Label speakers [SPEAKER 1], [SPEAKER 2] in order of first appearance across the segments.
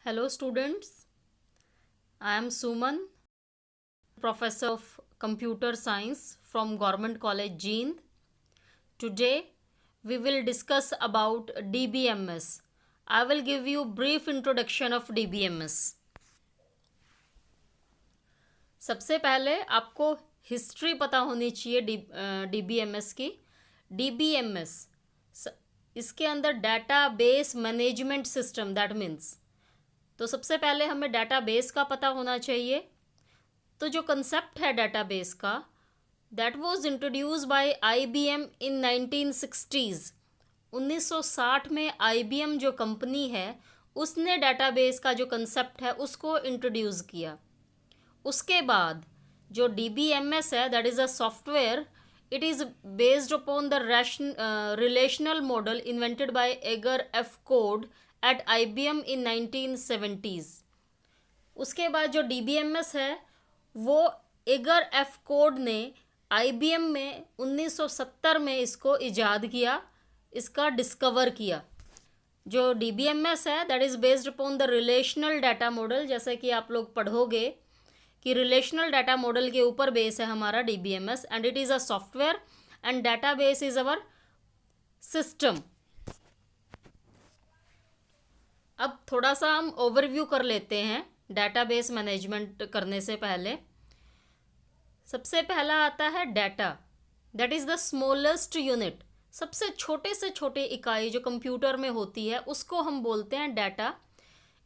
[SPEAKER 1] Hello students, I am Suman, Professor of Computer Science from Government College Jeend. Today we will discuss about DBMS. I will give you brief introduction of DBMS. सबसे पहले आपको history पता होनी चाहिए DBMS की. DBMS इसके अंदर data base management system that means. तो सबसे पहले हमें डाटाबेस का पता होना चाहिए. तो जो कंसेप्ट है डाटाबेस का, that was introduce by IBM in 1960s. 1960 में IBM जो कंपनी है उसने डाटाबेस का जो कंसेप्ट है उसको इंट्रोड्यूस किया. उसके बाद जो DBMS है, that is a software. It is based upon the relational model invented by Edgar F Codd at IBM in 1970s. उसके बाद जो DBMS है वो एगर एफ कोड ने IBM में 1970 में इसको इजाद किया, इसका डिस्कवर किया. जो DBMS है that is based upon the relational data model. जैसे कि आप लोग पढ़ोगे कि रिलेशनल डाटा मॉडल के ऊपर बेस है हमारा DBMS and it is a software and data base is our system. अब थोड़ा सा हम ओवरव्यू कर लेते हैं डाटाबेस मैनेजमेंट करने से पहले. सबसे पहला आता है data, that is the smallest unit. सबसे छोटे से छोटे इकाई जो कंप्यूटर में होती है उसको हम बोलते हैं data.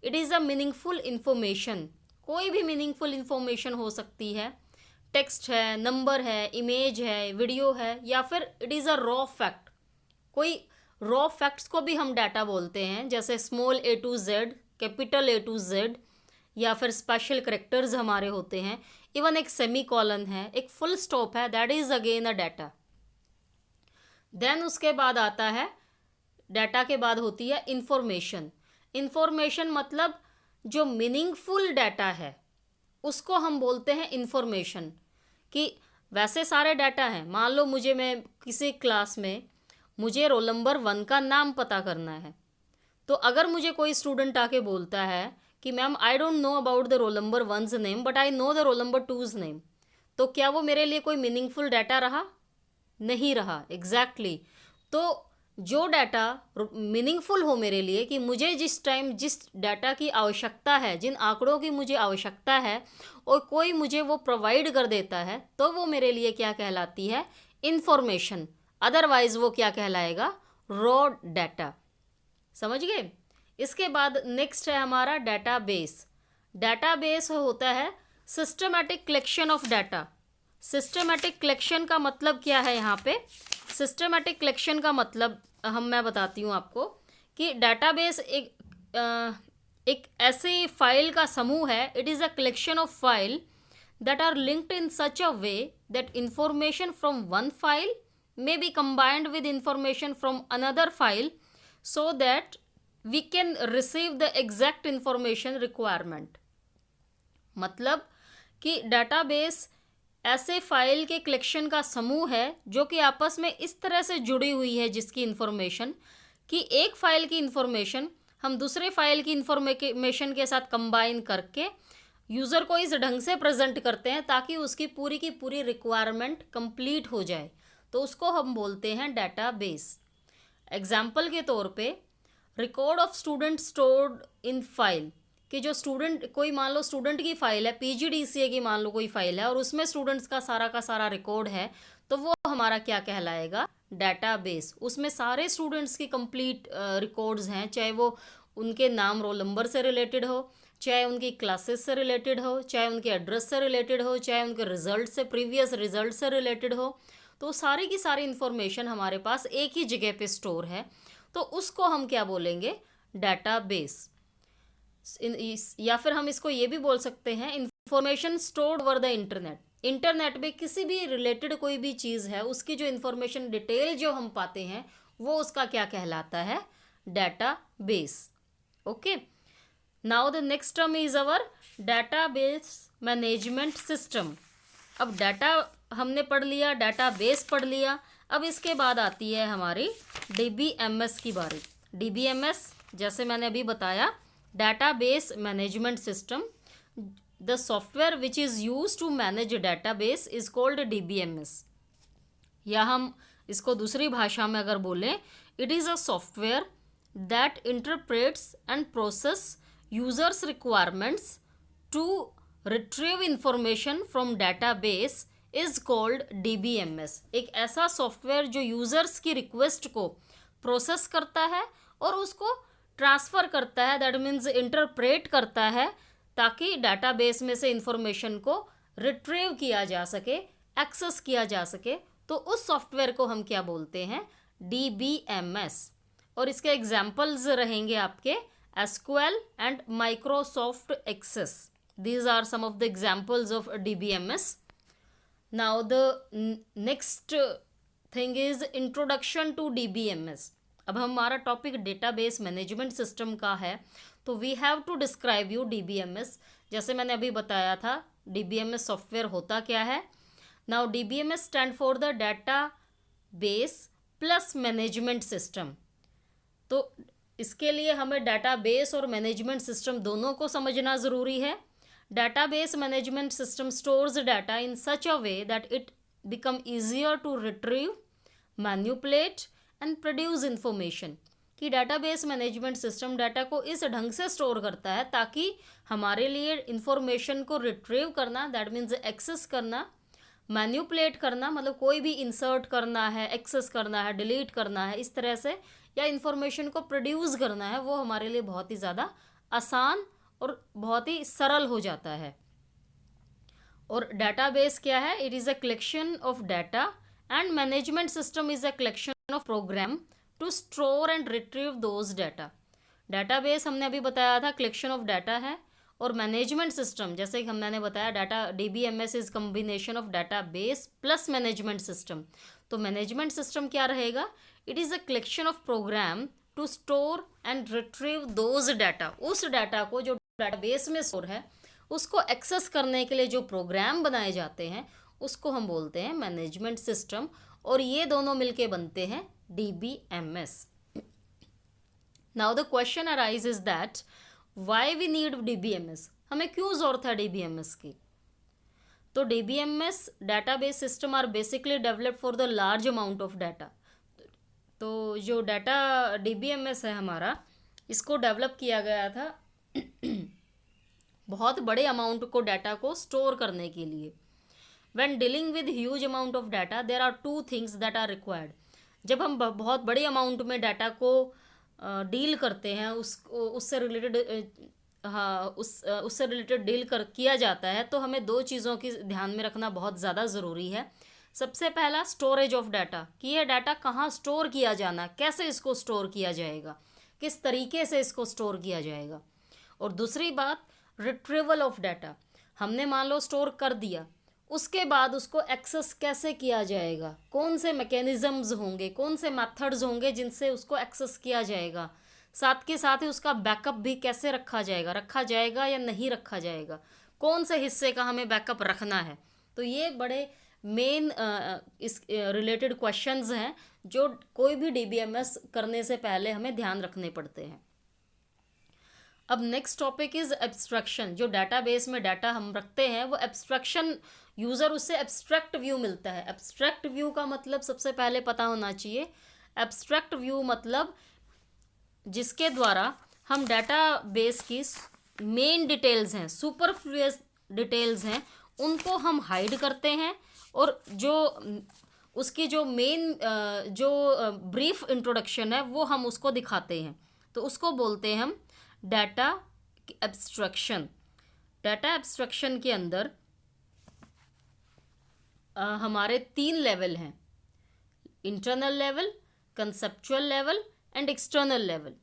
[SPEAKER 1] It is a meaningful information. कोई भी मीनिंगफुल इंफॉर्मेशन हो सकती है. टेक्स्ट है, नंबर है, इमेज है, वीडियो है, या फिर it is a raw fact. कोई रॉ फैक्ट्स को भी हम डाटा बोलते हैं, जैसे small A to Z, capital A to Z, या फिर स्पेशल करेक्टर्स हमारे होते हैं. इवन एक सेमी कॉलन है, एक फुल स्टॉप है, that is again a data. Then उसके बाद आता है, डाटा के बाद होती है इंफॉर्मेशन. इंफॉर्मेशन मतलब जो मीनिंगफुल डाटा है उसको हम बोलते हैं इंफॉर्मेशन. कि वैसे सारे डाटा हैं, मान लो मैं किसी क्लास में मुझे रोल नंबर 1 का नाम पता करना है. तो अगर मुझे कोई स्टूडेंट आके बोलता है कि ma'am I don't know about the roll number 1's name but I know the roll number 2's name, तो क्या वो मेरे लिए कोई मीनिंगफुल डाटा रहा? नहीं रहा. एग्जैक्टली. तो जो डाटा मीनिंगफुल हो मेरे लिए, कि मुझे जिस टाइम जिस डाटा की आवश्यकता है, जिन आंकड़ों की मुझे आवश्यकता है, और कोई मुझे वो प्रोवाइड कर देता है, तो वो मेरे लिए क्या कहलाती है? इंफॉर्मेशन. अदरवाइज वो क्या कहलाएगा? Raw data. समझ गए? इसके बाद नेक्स्ट है हमारा डाटाबेस. डाटाबेस होता है systematic collection of data. Systematic collection का मतलब क्या है यहाँ पे? सिस्टमैटिक कलेक्शन का मतलब मैं बताती हूँ आपको कि डाटाबेस एक ऐसी फाइल का समूह है. It is a collection of file that are linked in such a way that information from one file may be combined with information from another file so that we can receive the exact information requirement. मतलब कि database ऐसे file के collection का समूह है जो कि आपस में इस तरह से जुड़ी हुई है, जिसकी इंफॉर्मेशन कि एक फाइल की इंफॉर्मेशन हम दूसरे फाइल की इंफॉर्मेशन के साथ कंबाइन करके यूज़र को इस ढंग से प्रेजेंट करते हैं ताकि उसकी पूरी की पूरी रिक्वायरमेंट कंप्लीट हो जाए. तो उसको हम बोलते हैं डाटाबेस. एग्जाम्पल के तौर पे record of student stored in file, कि जो स्टूडेंट, कोई मान लो स्टूडेंट की फ़ाइल है, PGDCA की मान लो कोई फ़ाइल है, और उसमें स्टूडेंट्स का सारा रिकॉर्ड है, तो वो हमारा क्या कहलाएगा? डाटाबेस. उसमें सारे स्टूडेंट्स की कंप्लीट रिकॉर्ड्स हैं, चाहे वो उनके नाम रोल नंबर से रिलेटेड हो, चाहे उनकी क्लासेस से रिलेटेड हो, चाहे उनके एड्रेस से रिलेटेड हो, चाहे उनके रिजल्ट से, प्रीवियस रिजल्ट से रिलेटेड हो. तो सारी की सारी इंफॉर्मेशन हमारे पास एक ही जगह पे स्टोर है, तो उसको हम क्या बोलेंगे? डाटाबेस. या फिर हम इसको ये भी बोल सकते हैं information stored over the internet. Internet पे किसी भी रिलेटेड कोई भी चीज़ है, उसकी जो इंफॉर्मेशन डिटेल जो हम पाते हैं वो उसका क्या कहलाता है? Database. Okay. Now the next term is our database management system. अब डाटा हमने पढ़ लिया, डाटाबेस पढ़ लिया. अब इसके बाद आती है हमारी DBMS की बारी. DBMS जैसे मैंने अभी बताया database management system. The software which is used to manage a database is called DBMS. या हम इसको दूसरी भाषा में अगर बोलें, it is a software that interprets and process users requirements to retrieve information from database is called DBMS. एक ऐसा सॉफ्टवेयर जो यूजर्स की रिक्वेस्ट को प्रोसेस करता है और उसको ट्रांसफ़र करता है, दैट मीन्स इंटरप्रेट करता है, ताकि डाटाबेस में से इंफॉर्मेशन को रिट्रीव किया जा सके, एक्सेस किया जा सके. तो उस सॉफ्टवेयर को हम क्या बोलते हैं? DBMS. और इसके एग्जाम्पल्स रहेंगे आपके SQL and Microsoft Access. These are some of the examples of DBMS. Now the next thing is introduction to DBMS. अब हमारा टॉपिक डेटाबेस मैनेजमेंट सिस्टम का है, तो we have to describe you DBMS. जैसे मैंने अभी बताया था, DBMS सॉफ्टवेयर होता क्या है. Now DBMS stand for the data base plus management system. तो इसके लिए हमें डाटाबेस और मैनेजमेंट सिस्टम दोनों को समझना ज़रूरी है. Database management system stores data in such a way that it become easier to retrieve, manipulate and produce information. कि database management system डाटा को इस ढंग से स्टोर करता है ताकि हमारे लिए इंफॉर्मेशन को रिट्रीव करना, दैट मीन्स एक्सेस करना, मैन्यूपुलेट करना, मतलब कोई भी इंसर्ट करना है, एक्सेस करना है, डिलीट करना है, इस तरह से, या इंफॉर्मेशन को प्रोड्यूस करना है, वो हमारे लिए बहुत ही ज़्यादा आसान और बहुत ही सरल हो जाता है. और डाटाबेस क्या है? It is a collection of data and management system is a collection of program to store and retrieve those data. Database हमने अभी बताया था कलेक्शन ऑफ डाटा है, और मैनेजमेंट सिस्टम जैसे कि मैंने बताया data DBMS is combination of database plus management system. तो मैनेजमेंट सिस्टम क्या रहेगा? It is a collection of program to store and retrieve those data. उस डाटा को जो डाटाबेस में स्टोर है, उसको एक्सेस करने के लिए जो प्रोग्राम बनाए जाते हैं, उसको हम बोलते हैं मैनेजमेंट सिस्टम. और ये दोनों मिलके बनते हैं DBMS. Now the question arise is that why we need DBMS. हमें क्यों ज़रूरत है DBMS की? तो DBMS database system are basically developed for the large amount of data. तो जो डाटा DBMS है हमारा, इसको डेवलप किया गया था बहुत बड़े अमाउंट को डाटा को स्टोर करने के लिए. When dealing with huge amount of data there are two things that are required. जब हम बहुत बड़े अमाउंट में डाटा को डील करते हैं, उससे रिलेटेड उससे रिलेटेड डील किया जाता है, तो हमें दो चीज़ों की ध्यान में रखना बहुत ज़्यादा ज़रूरी है. सबसे पहला स्टोरेज ऑफ डाटा, कि यह डाटा कहाँ स्टोर किया जाना, कैसे इसको स्टोर किया जाएगा, किस तरीके से इसको स्टोर किया जाएगा. और दूसरी बात रिट्रीवल ऑफ डाटा. हमने मान लो स्टोर कर दिया, उसके बाद उसको एक्सेस कैसे किया जाएगा, कौन से मैकेनिज़म्स होंगे, कौन से मेथड्स होंगे जिनसे उसको एक्सेस किया जाएगा. साथ के साथ ही उसका बैकअप भी कैसे रखा जाएगा या नहीं रखा जाएगा, कौन से हिस्से का हमें बैकअप रखना है. तो ये बड़े मेन इस रिलेटेड क्वेश्चंस हैं जो कोई भी DBMS करने से पहले हमें ध्यान रखने पड़ते हैं. अब नेक्स्ट टॉपिक इज़ एब्स्ट्रैक्शन. जो डाटाबेस में डाटा हम रखते हैं वो एब्स्ट्रैक्शन, यूज़र उससे एब्स्ट्रैक्ट व्यू मिलता है. एब्स्ट्रैक्ट व्यू का मतलब सबसे पहले पता होना चाहिए. एब्स्ट्रैक्ट व्यू मतलब जिसके द्वारा हम डाटाबेस की मेन डिटेल्स हैं, सुपरफ्लुअस डिटेल्स हैं, उनको हम हाइड करते हैं, और जो उसकी जो मेन जो ब्रीफ इंट्रोडक्शन है वो हम उसको दिखाते हैं. तो उसको बोलते हैं हम डाटा एब्स्ट्रैक्शन. डाटा एब्स्ट्रैक्शन के अंदर हमारे 3 लेवल हैं: internal level, conceptual level and external level.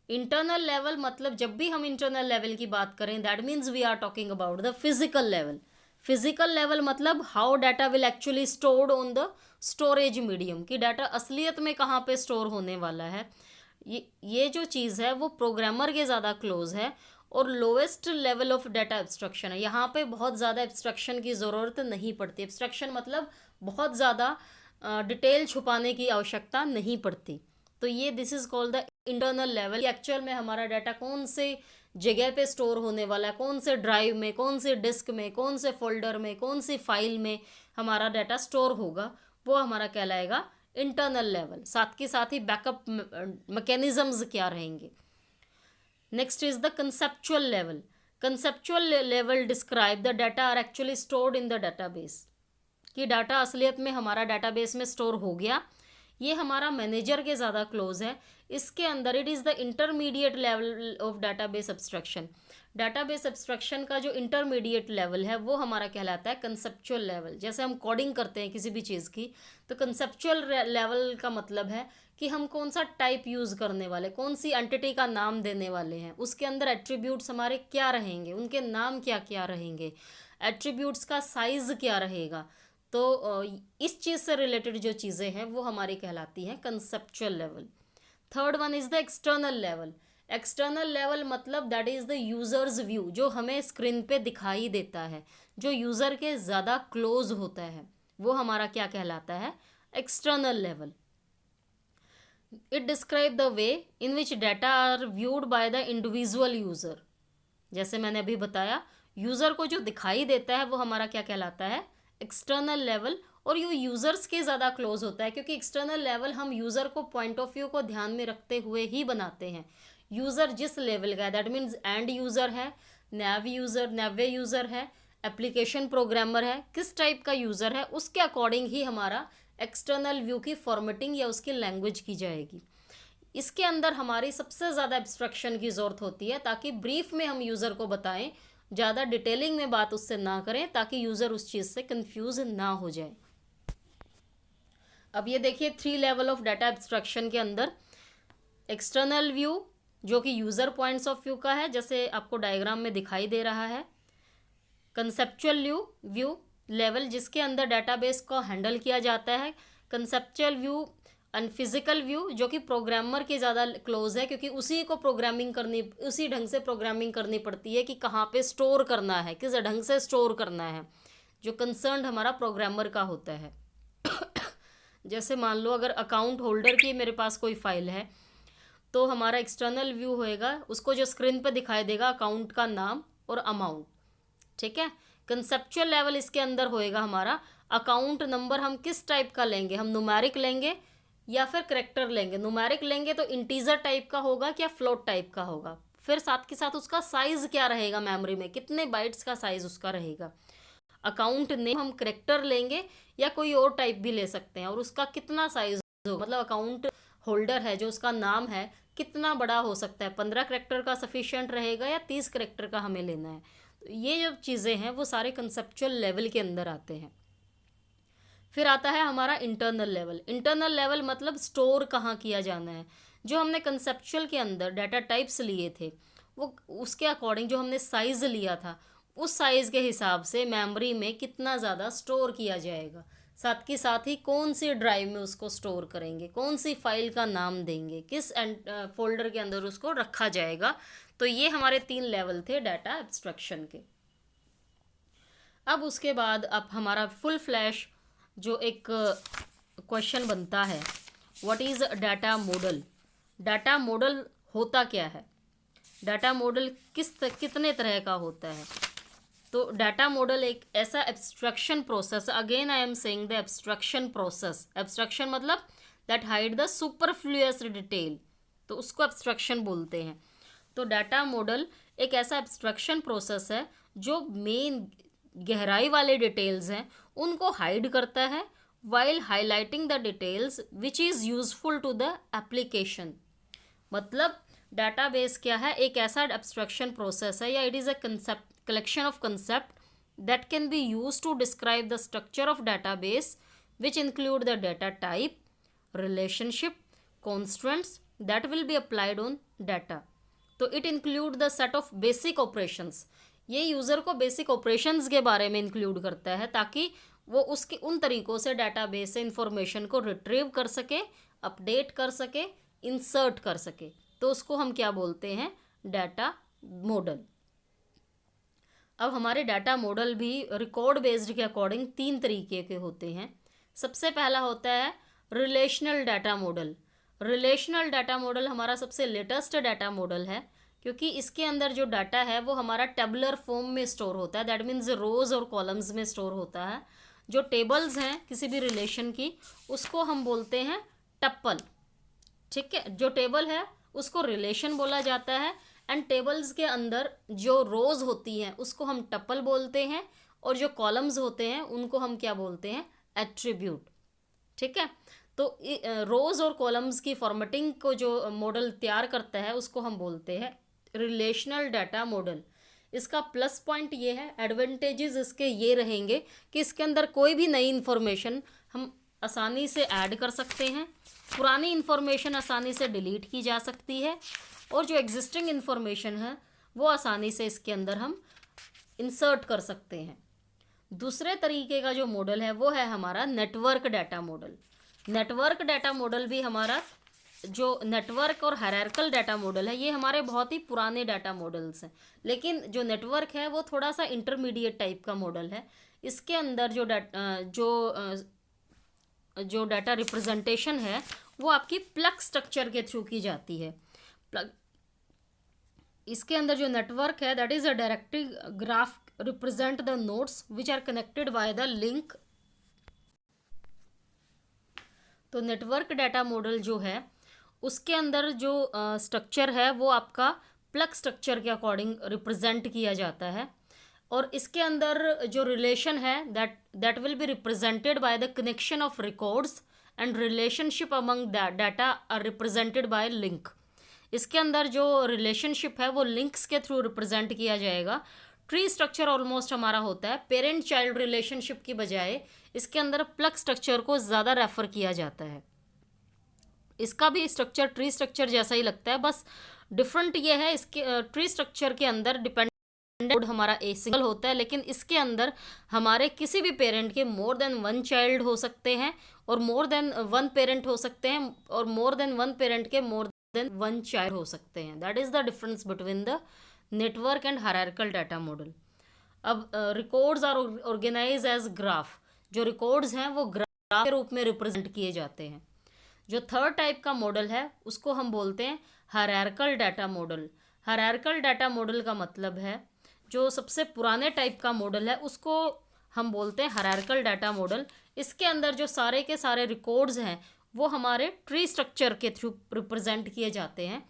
[SPEAKER 1] Internal level मतलब जब भी हम इंटरनल लेवल की बात करें, that means we are talking about the physical level. Physical level मतलब how data will actually stored on the storage medium, कि data असलियत में कहाँ पे स्टोर होने वाला है. ये जो चीज़ है वो प्रोग्रामर के ज़्यादा क्लोज है. और lowest level of data abstraction है. यहाँ पे बहुत ज़्यादा एब्स्ट्रैक्शन की ज़रूरत नहीं पड़ती. एब्स्ट्रैक्शन मतलब बहुत ज़्यादा डिटेल छुपाने की आवश्यकता नहीं पड़ती. तो ये this is called the internal level. Actual में हमारा डाटा कौन से जगह पे स्टोर होने वाला है, कौन से ड्राइव में, कौन से डिस्क में, कौन से फोल्डर में, कौन सी फाइल में हमारा डाटा स्टोर होगा, वो हमारा कहलाएगा इंटरनल लेवल। साथ के साथ ही बैकअप मैकेनिज्म्स क्या रहेंगे। Next is the conceptual level. Conceptual level describe the data are actually stored in the database, कि डाटा असलियत में हमारा डाटाबेस में स्टोर हो गया। ये हमारा मैनेजर के ज़्यादा क्लोज है। इसके अंदर it is the intermediate level of database abstraction. Database abstraction का जो इंटरमीडिएट लेवल है वो हमारा कहलाता है कंसेप्चुअल लेवल। जैसे हम कोडिंग करते हैं किसी भी चीज़ की, तो कंसेप्चुअल लेवल का मतलब है कि हम कौन सा टाइप यूज़ करने वाले, कौन सी एंटिटी का नाम देने वाले हैं, उसके अंदर एट्रीब्यूट्स हमारे क्या रहेंगे, उनके नाम क्या क्या रहेंगे, एट्रीब्यूट्स का साइज़ क्या रहेगा। तो इस चीज़ से रिलेटेड जो चीज़ें हैं वो हमारी कहलाती हैं conceptual level. Third one is the external level. External level मतलब that is the user's view, जो हमें स्क्रीन पे दिखाई देता है, जो यूज़र के ज़्यादा क्लोज होता है, वो हमारा क्या कहलाता है, external level. It describe the way in which data are viewed by the individual user. जैसे मैंने अभी बताया, यूज़र को जो दिखाई देता है वो हमारा क्या कहलाता है, एक्सटर्नल लेवल। और ये यूज़र्स के ज़्यादा क्लोज होता है, क्योंकि एक्सटर्नल लेवल हम यूज़र को पॉइंट ऑफ व्यू को ध्यान में रखते हुए ही बनाते हैं। यूज़र जिस लेवल का है, दैट मीन्स एंड यूज़र है, नैवे यूज़र है, एप्लीकेशन प्रोग्रामर है, किस टाइप का यूज़र है, उसके अकॉर्डिंग ही हमारा एक्सटर्नल व्यू की फॉर्मेटिंग या उसकी लैंग्वेज की जाएगी। इसके अंदर हमारी सबसे ज़्यादा एब्स्ट्रैक्शन की ज़रूरत होती है, ताकि ब्रीफ में हम यूज़र को बताएं, ज़्यादा डिटेलिंग में बात उससे ना करें, ताकि यूज़र उस चीज़ से कंफ्यूज ना हो जाए। अब ये देखिए 3 लेवल ऑफ डाटा एब्स्ट्रैक्शन के अंदर एक्सटर्नल व्यू जो कि यूज़र पॉइंट्स ऑफ व्यू का है, जैसे आपको डायग्राम में दिखाई दे रहा है। कंसेप्चुअल व्यू लेवल जिसके अंदर डाटाबेस को हैंडल किया जाता है। Conceptual view and physical view जो कि प्रोग्रामर के ज़्यादा क्लोज है, क्योंकि उसी को उसी ढंग से प्रोग्रामिंग करनी पड़ती है कि कहाँ पे स्टोर करना है, किस ढंग से स्टोर करना है, जो कंसर्न हमारा प्रोग्रामर का होता है। जैसे मान लो अगर अकाउंट होल्डर की मेरे पास कोई फाइल है, तो हमारा एक्सटर्नल व्यू होएगा, उसको जो स्क्रीन पर दिखाई देगा अकाउंट का नाम और अमाउंट, ठीक है। कंसेप्चुअल लेवल इसके अंदर होएगा हमारा अकाउंट नंबर हम किस टाइप का लेंगे, हम न्यूमेरिक लेंगे या फिर करेक्टर लेंगे। न्यूमेरिक लेंगे तो इंटीजर टाइप का होगा क्या फ्लोट टाइप का होगा, फिर साथ के साथ उसका साइज़ क्या रहेगा, मेमोरी में कितने बाइट्स का साइज़ उसका रहेगा। अकाउंट नेम हम करेक्टर लेंगे या कोई और टाइप भी ले सकते हैं, और उसका कितना साइज़ हो, मतलब अकाउंट होल्डर है जो उसका नाम है कितना बड़ा हो सकता है, 15 करेक्टर का सफिशिएंट रहेगा या 30 करेक्टर का हमें लेना है। तो ये जो चीज़ें हैं वो सारे कंसेप्चुअल लेवल के अंदर आते हैं। फिर आता है हमारा इंटरनल लेवल। इंटरनल लेवल मतलब स्टोर कहाँ किया जाना है। जो हमने कंसेप्चुअल के अंदर डाटा टाइप्स लिए थे, वो उसके अकॉर्डिंग जो हमने साइज़ लिया था, उस साइज़ के हिसाब से मेमोरी में कितना ज़्यादा स्टोर किया जाएगा, साथ के साथ ही कौन सी ड्राइव में उसको स्टोर करेंगे, कौन सी फाइल का नाम देंगे, किस फोल्डर के अंदर उसको रखा जाएगा। तो ये हमारे 3 लेवल थे डाटा एब्स्ट्रैक्शन के। अब उसके बाद अब हमारा फुल फ्लैश जो एक क्वेश्चन बनता है, what is data model. Data model होता क्या है, डाटा मॉडल कितने तरह का होता है। तो डाटा मॉडल एक ऐसा abstraction process, again I am saying the abstraction process, abstraction मतलब that hide the superfluous detail, तो उसको एब्स्ट्रैक्शन बोलते हैं। तो डाटा मॉडल एक ऐसा एब्स्ट्रैक्शन प्रोसेस है जो मेन गहराई वाले डिटेल्स हैं उनको हाइड करता है, while highlighting the details which is useful to the application. मतलब डाटाबेस क्या है, एक ऐसा एब्स्ट्रैक्शन प्रोसेस है या it is a concept collection of concept that can be used to describe the structure of database, which include the data type, relationship, constraints that will be applied on data. तो it include the set of basic operations, ये user को basic operations के बारे में include करता है, ताकि वो उसके उन तरीक़ों से डाटाबेस से इंफॉर्मेशन को रिट्रीव कर सके, अपडेट कर सके, इंसर्ट कर सके। तो उसको हम क्या बोलते हैं, डाटा मॉडल। अब हमारे डाटा मॉडल भी रिकॉर्ड बेस्ड के अकॉर्डिंग 3 तरीके के होते हैं। सबसे पहला होता है relational data model. Relational data model हमारा सबसे लेटेस्ट डाटा मॉडल है, क्योंकि इसके अंदर जो डाटा है वो हमारा टेबुलर फॉर्म में स्टोर होता है, दैट मीन्स रोज और कॉलम्स में स्टोर होता है। जो टेबल्स हैं किसी भी रिलेशन की, उसको हम बोलते हैं टप्पल। ठीक है, जो टेबल है उसको रिलेशन बोला जाता है, एंड टेबल्स के अंदर जो रोज होती हैं उसको हम टप्पल बोलते हैं, और जो कॉलम्स होते हैं उनको हम क्या बोलते हैं, एट्रीब्यूट। ठीक है, तो रोज और कॉलम्स की फॉर्मेटिंग को जो मॉडल तैयार करता है उसको हम बोलते हैं रिलेशनल डाटा मॉडल। इसका प्लस पॉइंट ये है, एडवांटेजेस इसके ये रहेंगे कि इसके अंदर कोई भी नई इन्फॉर्मेशन हम आसानी से ऐड कर सकते हैं, पुरानी इन्फॉर्मेशन आसानी से डिलीट की जा सकती है, और जो एग्जिस्टिंग इन्फॉर्मेशन है वो आसानी से इसके अंदर हम इंसर्ट कर सकते हैं। दूसरे तरीके का जो मॉडल है वो है हमारा network data model. Network data model भी हमारा, जो नेटवर्क और हायरार्कल डाटा मॉडल है, ये हमारे बहुत ही पुराने डाटा मॉडल्स हैं, लेकिन जो नेटवर्क है वो थोड़ा सा इंटरमीडिएट टाइप का मॉडल है। इसके अंदर जो डाटा रिप्रेजेंटेशन है वो आपकी प्लग स्ट्रक्चर के थ्रू की जाती है। प्लग, इसके अंदर जो नेटवर्क है that is a directive graph represent the nodes which are connected by the link. तो नेटवर्क डाटा मॉडल जो है उसके अंदर जो स्ट्रक्चर है वो आपका प्लग स्ट्रक्चर के अकॉर्डिंग रिप्रेजेंट किया जाता है, और इसके अंदर जो रिलेशन है that will be represented by the connection of records, and relationship among data are represented by link. इसके अंदर जो रिलेशनशिप है वो लिंक्स के थ्रू रिप्रेजेंट किया जाएगा। ट्री स्ट्रक्चर ऑलमोस्ट हमारा होता है, पेरेंट चाइल्ड रिलेशनशिप की बजाय इसके अंदर प्लग स्ट्रक्चर को ज़्यादा रेफर किया जाता है। इसका भी स्ट्रक्चर ट्री स्ट्रक्चर जैसा ही लगता है, बस डिफरेंट ये है, इसके ट्री स्ट्रक्चर के अंदर डिपेंडेंट हमारा ए सिंगल होता है, लेकिन इसके अंदर हमारे किसी भी पेरेंट के मोर देन वन चाइल्ड हो सकते हैं, और मोर देन वन पेरेंट हो सकते हैं, और मोर देन वन पेरेंट के मोर देन वन चाइल्ड हो सकते हैं। That is the difference between the network and hierarchical data model. अब records are organise as graph. जो रिकॉर्ड्स हैं वो ग्राफ के रूप में रिप्रेजेंट किए जाते हैं। जो थर्ड टाइप का मॉडल है उसको हम बोलते हैं hierarchical data model. Hierarchical data model का मतलब है, जो सबसे पुराने टाइप का मॉडल है उसको हम बोलते हैं हायरार्कल डाटा मॉडल। इसके अंदर जो सारे के सारे रिकॉर्ड्स हैं वो हमारे ट्री स्ट्रक्चर के थ्रू रिप्रेजेंट किए जाते हैं।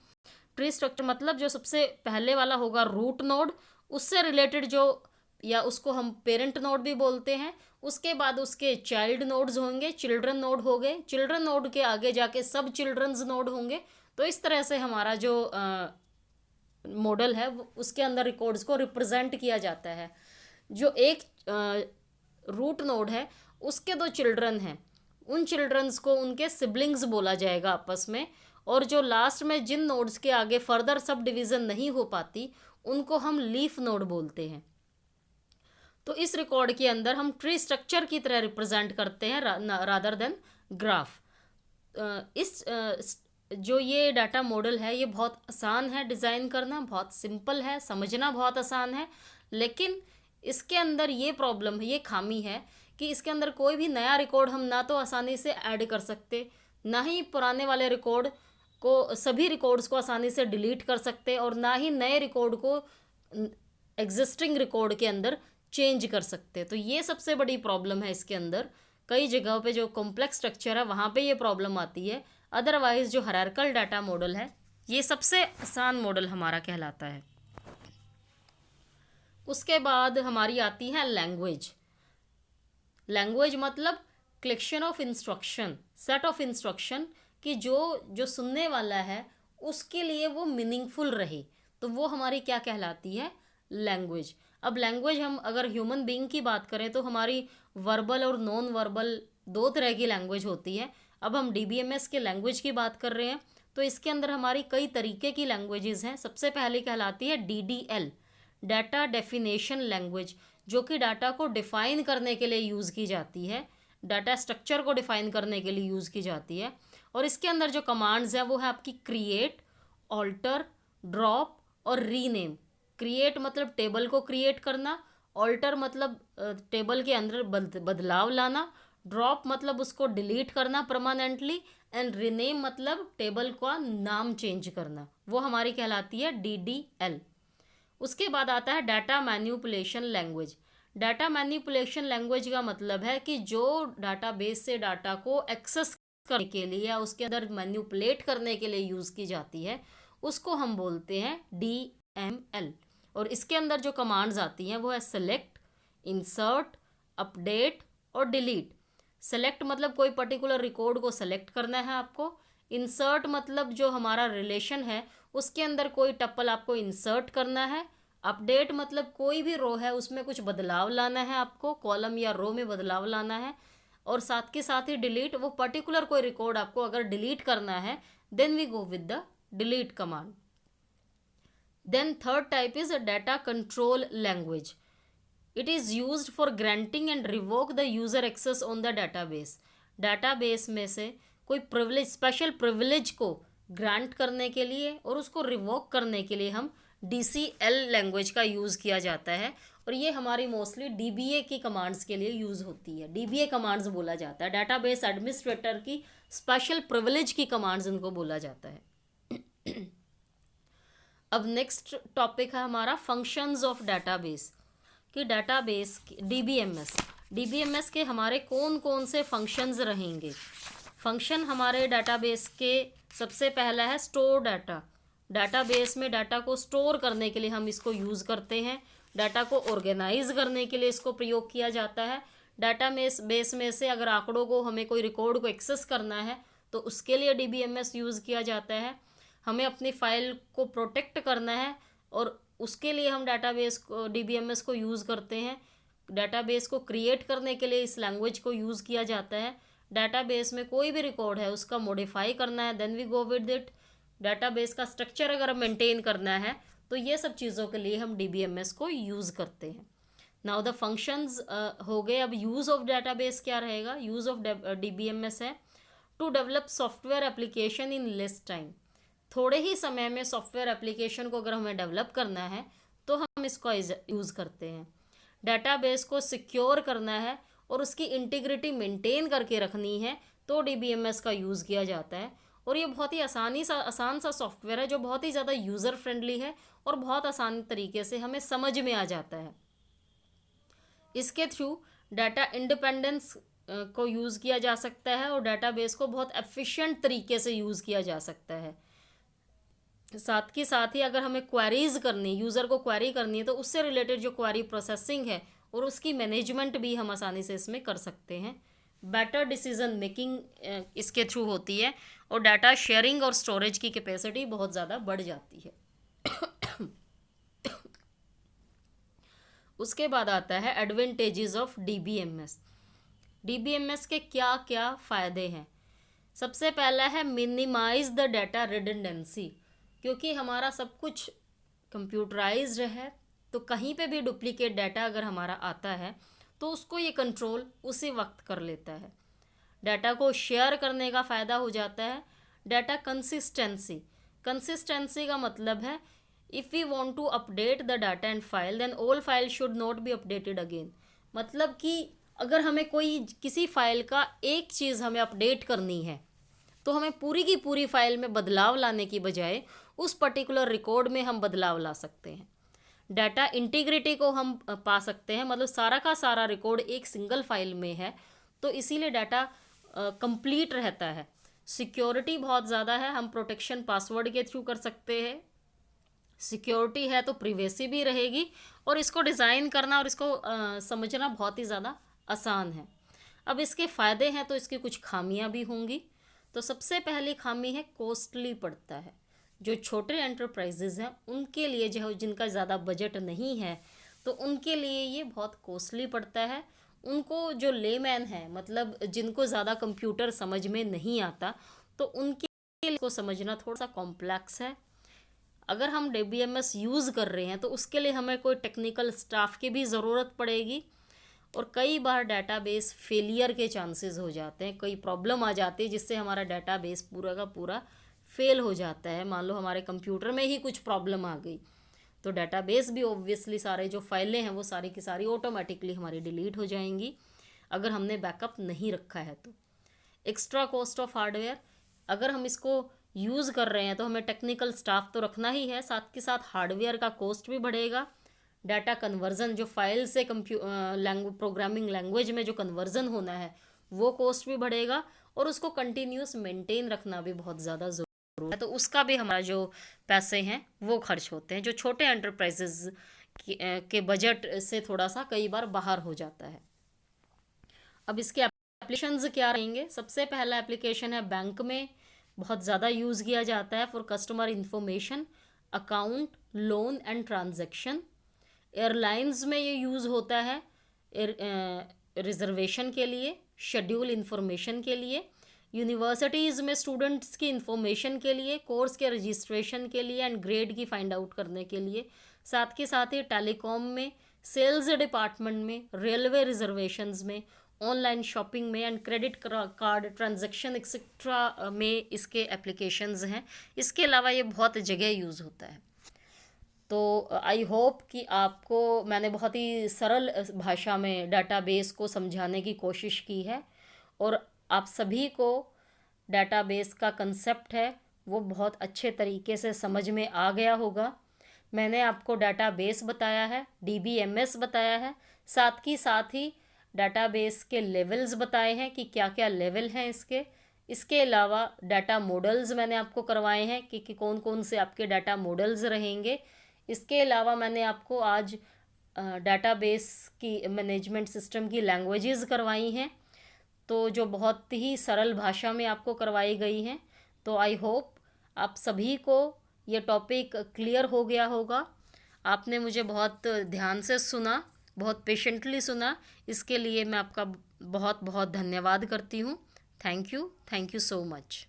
[SPEAKER 1] ट्री स्ट्रक्चर मतलब जो सबसे पहले वाला होगा रूट नोड, उससे रिलेटेड जो, या उसको हम पेरेंट नोड भी बोलते हैं, उसके बाद उसके चाइल्ड नोड्स होंगे, चिल्ड्रन नोड हो गए, चिल्ड्रन नोड के आगे जाके सब चिल्ड्रंस नोड होंगे। तो इस तरह से हमारा जो मॉडल है उसके अंदर रिकॉर्ड्स को रिप्रेजेंट किया जाता है। जो एक रूट नोड है उसके दो चिल्ड्रन हैं, उन चिल्ड्रंस को उनके सिबलिंग्स बोला जाएगा आपस में, और जो लास्ट में जिन नोड्स के आगे फर्दर सब डिवीज़न नहीं हो पाती उनको हम लीफ नोड बोलते हैं। तो इस रिकॉर्ड के अंदर हम ट्री स्ट्रक्चर की तरह रिप्रेजेंट करते हैं रादर देन ग्राफ। जो ये डाटा मॉडल है ये बहुत आसान है डिज़ाइन करना, बहुत सिंपल है, समझना बहुत आसान है, लेकिन इसके अंदर ये प्रॉब्लम है, ये खामी है कि इसके अंदर कोई भी नया रिकॉर्ड हम ना तो आसानी से ऐड कर सकते, ना ही पुराने वाले रिकॉर्ड को, सभी रिकॉर्ड्स को आसानी से डिलीट कर सकते, और ना ही नए रिकॉर्ड को एग्जिस्टिंग रिकॉर्ड के अंदर चेंज कर सकते। तो ये सबसे बड़ी प्रॉब्लम है इसके अंदर। कई जगहों पे जो कॉम्प्लेक्स स्ट्रक्चर है वहाँ पे ये प्रॉब्लम आती है। अदरवाइज जो हायरार्कल डाटा मॉडल है ये सबसे आसान मॉडल हमारा कहलाता है। उसके बाद हमारी आती है लैंग्वेज। लैंग्वेज मतलब collection of instruction, set of instruction, कि जो सुनने वाला है उसके लिए वो मीनिंगफुल रहे, तो वो हमारी क्या कहलाती है, लैंग्वेज। अब लैंग्वेज हम अगर ह्यूमन बीइंग की बात करें तो हमारी वर्बल और नॉन वर्बल दो तरह की लैंग्वेज होती है। अब हम डीबीएमएस के लैंग्वेज की बात कर रहे हैं तो इसके अंदर हमारी कई तरीके की लैंग्वेजेस हैं। सबसे पहले कहलाती है डीडीएल, डाटा डेफिनेशन लैंग्वेज, जो कि डाटा को डिफ़ाइन करने के लिए यूज़ की जाती है, डाटा स्ट्रक्चर को डिफ़ाइन करने के लिए यूज़ की जाती है। और इसके अंदर जो कमांड्स हैं वो है आपकी क्रिएट, ऑल्टर, ड्रॉप और रीनेम। क्रिएट मतलब टेबल को क्रिएट करना, ऑल्टर मतलब टेबल के अंदर बदलाव लाना, ड्रॉप मतलब उसको डिलीट करना परमानेंटली, एंड रीनेम मतलब टेबल का नाम चेंज करना, वो हमारी कहलाती है DDL। उसके बाद आता है data manipulation language. Data manipulation language का मतलब है कि जो डाटाबेस से डाटा को एक्सेस करने के लिए या उसके अंदर मैन्युपुलेट करने के लिए यूज़ की जाती है, उसको हम बोलते हैं DML। और इसके अंदर जो कमांड्स आती हैं वो है सेलेक्ट, इंसर्ट, अपडेट और डिलीट। सेलेक्ट मतलब कोई पर्टिकुलर रिकॉर्ड को सेलेक्ट करना है आपको। इंसर्ट मतलब जो हमारा रिलेशन है उसके अंदर कोई टप्पल आपको इंसर्ट करना है। अपडेट मतलब कोई भी रो है उसमें कुछ बदलाव लाना है आपको, कॉलम या रो में बदलाव लाना है। और साथ के साथ ही डिलीट, वो पर्टिकुलर कोई रिकॉर्ड आपको अगर डिलीट करना है then we go with the delete command. Then third type is a data control language. It is used for granting and revoke the user access on the database. Database में से कोई privilege, special privilege को grant करने के लिए और उसको revoke करने के लिए हम DCL लैंग्वेज का यूज़ किया जाता है। और ये हमारी मोस्टली DBA की कमांड्स के लिए यूज़ होती है। DBA कमांड्स बोला जाता है, डाटाबेस एडमिनिस्ट्रेटर की स्पेशल प्रिविलेज की कमांड्स इनको बोला जाता है। अब नेक्स्ट टॉपिक है हमारा फंक्शंस ऑफ डाटाबेस। कि डाटाबेस DBMS के हमारे कौन कौन से फंक्शंस रहेंगे। फंक्शन हमारे डाटाबेस के सबसे पहला है स्टोर डाटा। डाटाबेस में डाटा को स्टोर करने के लिए हम इसको यूज़ करते हैं। डाटा को ऑर्गेनाइज करने के लिए इसको प्रयोग किया जाता है। डाटा बेस में से अगर आंकड़ों को, हमें कोई रिकॉर्ड को एक्सेस करना है तो उसके लिए DBMS यूज़ किया जाता है। हमें अपनी फाइल को प्रोटेक्ट करना है और उसके लिए हम डाटाबेस को, DBMS को यूज़ करते हैं। डाटाबेस को क्रिएट करने के लिए इस लैंग्वेज को यूज़ किया जाता है। डाटाबेस में कोई भी रिकॉर्ड है उसका मॉडिफाई करना है, then we go with it. Database का स्ट्रक्चर अगर मेंटेन करना है तो ये सब चीज़ों के लिए हम DBMS को यूज़ करते हैं। नाउ द फंक्शंस हो गए। अब यूज़ ऑफ डाटाबेस क्या रहेगा। यूज़ ऑफ DBMS है to develop software application in less time. थोड़े ही समय में सॉफ्टवेयर एप्लीकेशन को अगर हमें डेवलप करना है तो हम इसका यूज़ करते हैं। डाटाबेस को सिक्योर करना है और उसकी इंटीग्रिटी मेंटेन करके रखनी है तो DBMS का यूज़ किया जाता है। और ये बहुत ही आसान सा सॉफ्टवेयर है जो बहुत ही ज़्यादा यूज़र फ्रेंडली है और बहुत आसान तरीके से हमें समझ में आ जाता है। इसके थ्रू डाटा इंडिपेंडेंस को यूज़ किया जा सकता है और डाटाबेस को बहुत एफिशिएंट तरीके से यूज़ किया जा सकता है। साथ ही अगर हमें क्वेरीज करनी, यूज़र को क्वेरी करनी है तो उससे रिलेटेड जो क्वेरी प्रोसेसिंग है और उसकी मैनेजमेंट भी हम आसानी से इसमें कर सकते हैं। बेटर डिसीजन मेकिंग इसके थ्रू होती है और डाटा शेयरिंग और स्टोरेज की कैपेसिटी बहुत ज़्यादा बढ़ जाती है। उसके बाद आता है एडवांटेजेस ऑफ DBMS। DBMS के क्या क्या फ़ायदे हैं। सबसे पहला है मिनिमाइज द डाटा रिडंडेंसी। क्योंकि हमारा सब कुछ कंप्यूटराइज्ड है तो कहीं पे भी डुप्लीकेट डाटा अगर हमारा आता है तो उसको ये कंट्रोल उसी वक्त कर लेता है। डाटा को शेयर करने का फ़ायदा हो जाता है। डाटा कंसिस्टेंसी का मतलब है if we want to update the data and file then all file should not be updated again. मतलब कि अगर हमें कोई किसी फाइल का एक चीज़ हमें अपडेट करनी है तो हमें पूरी की पूरी फाइल में बदलाव लाने की बजाय उस पर्टिकुलर रिकॉर्ड में हम बदलाव ला सकते हैं। डाटा इंटीग्रिटी को हम पा सकते हैं, मतलब सारा का सारा रिकॉर्ड एक सिंगल फाइल में है तो इसीलिए डाटा कंप्लीट रहता है। सिक्योरिटी बहुत ज़्यादा है, हम प्रोटेक्शन पासवर्ड के थ्रू कर सकते हैं। सिक्योरिटी है तो प्रिवेसी भी रहेगी और इसको डिज़ाइन करना और इसको समझना बहुत ही ज़्यादा आसान है। अब इसके फ़ायदे हैं तो इसकी कुछ खामियां भी होंगी। तो सबसे पहली खामी है कॉस्टली पड़ता है। जो छोटे एंटरप्राइजेज़ हैं उनके लिए, जो जिनका ज़्यादा बजट नहीं है तो उनके लिए ये बहुत कॉस्टली पड़ता है। उनको जो लेमैन है, मतलब जिनको ज़्यादा कंप्यूटर समझ में नहीं आता, तो उनके लिए को समझना थोड़ा सा कॉम्प्लेक्स है। अगर हम DBMS यूज़ कर रहे हैं तो उसके लिए हमें कोई टेक्निकल स्टाफ की भी ज़रूरत पड़ेगी और कई बार डाटाबेस फेलियर के चांसेस हो जाते हैं, कोई प्रॉब्लम आ जाती है जिससे हमारा डाटाबेस पूरा का पूरा फेल हो जाता है। मान लो हमारे कंप्यूटर में ही कुछ प्रॉब्लम आ गई तो डाटाबेस भी ऑब्वियसली, सारे जो फाइलें हैं वो सारी की सारी ऑटोमेटिकली हमारी डिलीट हो जाएंगी। अगर हमने बैकअप नहीं रखा है तो। एक्स्ट्रा कॉस्ट ऑफ हार्डवेयर, अगर हम इसको यूज़ कर रहे हैं तो हमें टेक्निकल स्टाफ तो रखना ही है, साथ के साथ हार्डवेयर का कॉस्ट भी बढ़ेगा। डाटा कन्वर्जन, जो फाइल से प्रोग्रामिंग लैंग्वेज में जो कन्वर्जन होना है वो कॉस्ट भी बढ़ेगा, और उसको कंटिन्यूस मेंटेन रखना भी बहुत ज़्यादा ज़रूरी है, तो उसका भी हमारा जो पैसे हैं वो खर्च होते हैं, जो छोटे एंटरप्राइजेज के बजट से थोड़ा सा कई बार बाहर हो जाता है। अब इसके एप्लीकेशंस क्या रहेंगे? सबसे पहला एप्लीकेशन है बैंक में बहुत ज़्यादा यूज़ किया जाता है for customer information, account, loan and transaction. Airlines में ये यूज़ होता है रिजर्वेशन के लिए, शेड्यूल इंफॉर्मेशन के लिए। यूनिवर्सिटीज़ में स्टूडेंट्स की इंफॉर्मेशन के लिए, कोर्स के रजिस्ट्रेशन के लिए एंड ग्रेड की फाइंड आउट करने के लिए। साथ के साथ ही टेलीकॉम में, सेल्स डिपार्टमेंट में, रेलवे रिजर्वेशंस में, ऑनलाइन शॉपिंग में and credit card transaction etcetera में इसके एप्लीकेशंस हैं। इसके अलावा ये बहुत जगह यूज़ होता है। तो आई होप कि आपको मैंने बहुत ही सरल भाषा में डाटाबेस को समझाने की कोशिश की है, और आप सभी को डाटाबेस का कंसेप्ट है वो बहुत अच्छे तरीके से समझ में आ गया होगा। मैंने आपको डाटाबेस बताया है, DBMS बताया है, साथ ही डाटाबेस के लेवल्स बताए हैं कि क्या क्या लेवल हैं इसके। इसके अलावा डाटा मॉडल्स मैंने आपको करवाए हैं कि कौन कौन से आपके डाटा मॉडल्स रहेंगे। इसके अलावा मैंने आपको आज डाटाबेस की मैनेजमेंट सिस्टम की लैंग्वेजेस करवाई हैं, तो जो बहुत ही सरल भाषा में आपको करवाई गई हैं। तो आई होप आप सभी को ये टॉपिक क्लियर हो गया होगा। आपने मुझे बहुत ध्यान से सुना, बहुत पेशेंटली सुना, इसके लिए मैं आपका बहुत बहुत धन्यवाद करती हूँ। Thank you so much.